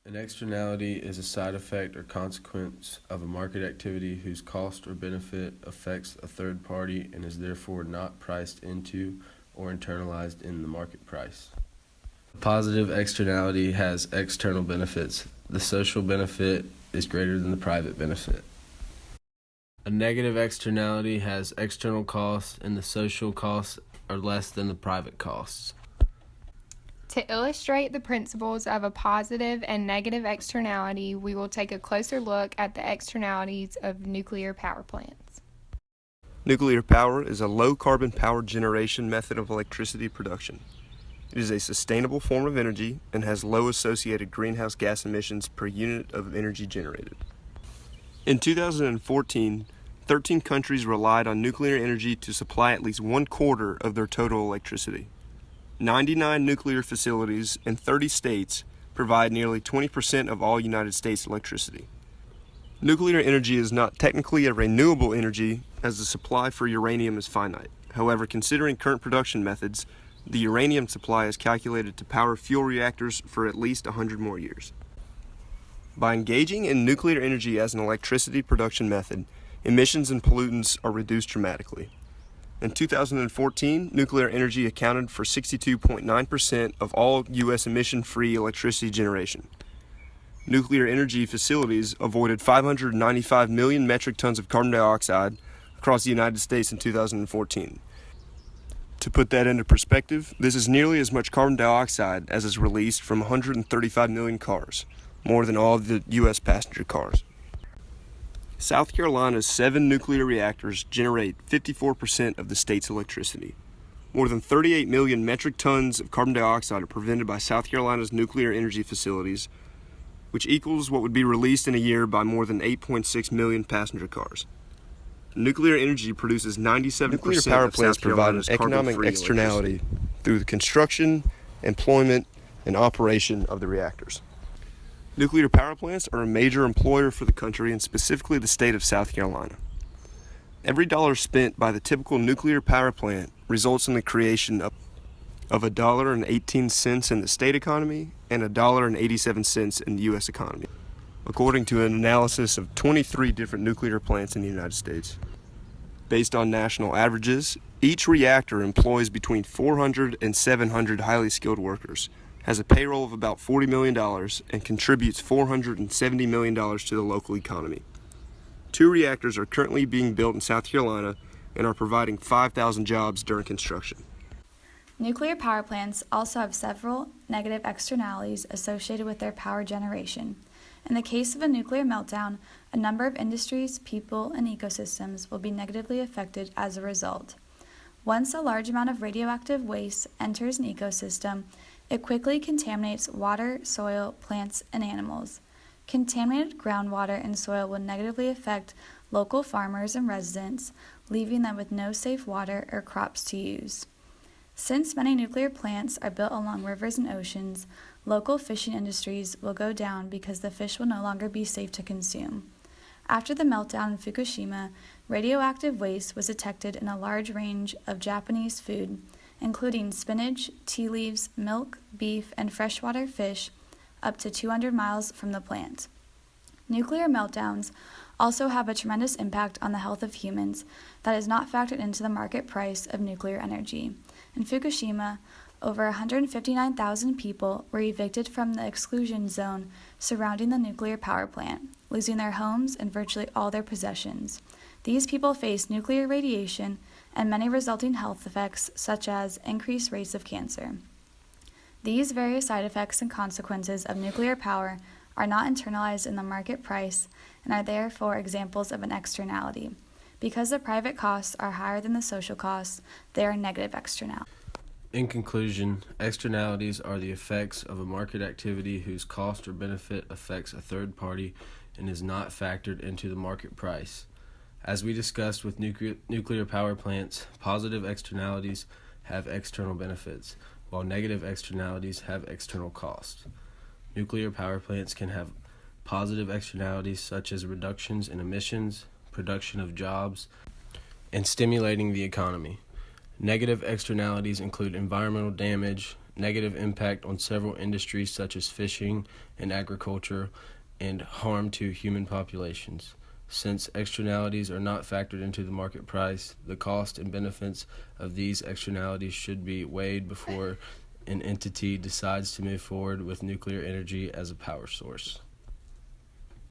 An externality is a side effect or consequence of a market activity whose cost or benefit affects a third party and is therefore not priced into or internalized in the market price. A positive externality has external benefits. The social benefit is greater than the private benefit. A negative externality has external costs and the social costs are less than the private costs. To illustrate the principles of a positive and negative externality, we will take a closer look at the externalities of nuclear power plants. Nuclear power is a low-carbon power generation method of electricity production. It is a sustainable form of energy and has low associated greenhouse gas emissions per unit of energy generated. In 2014, 13 countries relied on nuclear energy to supply at least 1/4 of their total electricity. 99 nuclear facilities in 30 states provide nearly 20% of all United States electricity. Nuclear energy is not technically a renewable energy as the supply for uranium is finite. However, considering current production methods, the uranium supply is calculated to power fuel reactors for at least 100 more years. By engaging in nuclear energy as an electricity production method, emissions and pollutants are reduced dramatically. In 2014, nuclear energy accounted for 62.9% of all U.S. emission-free electricity generation. Nuclear energy facilities avoided 595 million metric tons of carbon dioxide across the United States in 2014. To put that into perspective, this is nearly as much carbon dioxide as is released from 135 million cars, more than all of the U.S. passenger cars. South Carolina's 7 nuclear reactors generate 54% of the state's electricity. More than 38 million metric tons of carbon dioxide are prevented by South Carolina's nuclear energy facilities, which equals what would be released in a year by more than 8.6 million passenger cars. Nuclear energy produces 97% Nuclear power of plants South provide an Carolina's economic carbon-free externality through the construction, employment, and operation of the reactors. Nuclear power plants are a major employer for the country and specifically the state of South Carolina. Every dollar spent by the typical nuclear power plant results in the creation of $1.18 in the state economy and $1.87 in the U.S. economy, according to an analysis of 23 different nuclear plants in the United States. Based on national averages, each reactor employs between 400 and 700 highly skilled workers, has a payroll of about $40 million, and contributes $470 million to the local economy. 2 reactors are currently being built in South Carolina and are providing 5,000 jobs during construction. Nuclear power plants also have several negative externalities associated with their power generation. In the case of a nuclear meltdown, a number of industries, people, and ecosystems will be negatively affected as a result. Once a large amount of radioactive waste enters an ecosystem, it quickly contaminates water, soil, plants, and animals. Contaminated groundwater and soil will negatively affect local farmers and residents, leaving them with no safe water or crops to use. Since many nuclear plants are built along rivers and oceans, local fishing industries will go down because the fish will no longer be safe to consume. After the meltdown in Fukushima, radioactive waste was detected in a large range of Japanese food, including spinach, tea leaves, milk, beef, and freshwater fish up to 200 miles from the plant. Nuclear meltdowns also have a tremendous impact on the health of humans that is not factored into the market price of nuclear energy. In Fukushima, over 159,000 people were evicted from the exclusion zone surrounding the nuclear power plant, losing their homes and virtually all their possessions. These people face nuclear radiation and many resulting health effects, such as increased rates of cancer. These various side effects and consequences of nuclear power are not internalized in the market price and are therefore examples of an externality. Because the private costs are higher than the social costs, they are negative externalities. In conclusion, externalities are the effects of a market activity whose cost or benefit affects a third party and is not factored into the market price. As we discussed with nuclear power plants, positive externalities have external benefits, while negative externalities have external costs. Nuclear power plants can have positive externalities such as reductions in emissions, production of jobs, and stimulating the economy. Negative externalities include environmental damage, negative impact on several industries such as fishing and agriculture, and harm to human populations. Since externalities are not factored into the market price, the cost and benefits of these externalities should be weighed before an entity decides to move forward with nuclear energy as a power source.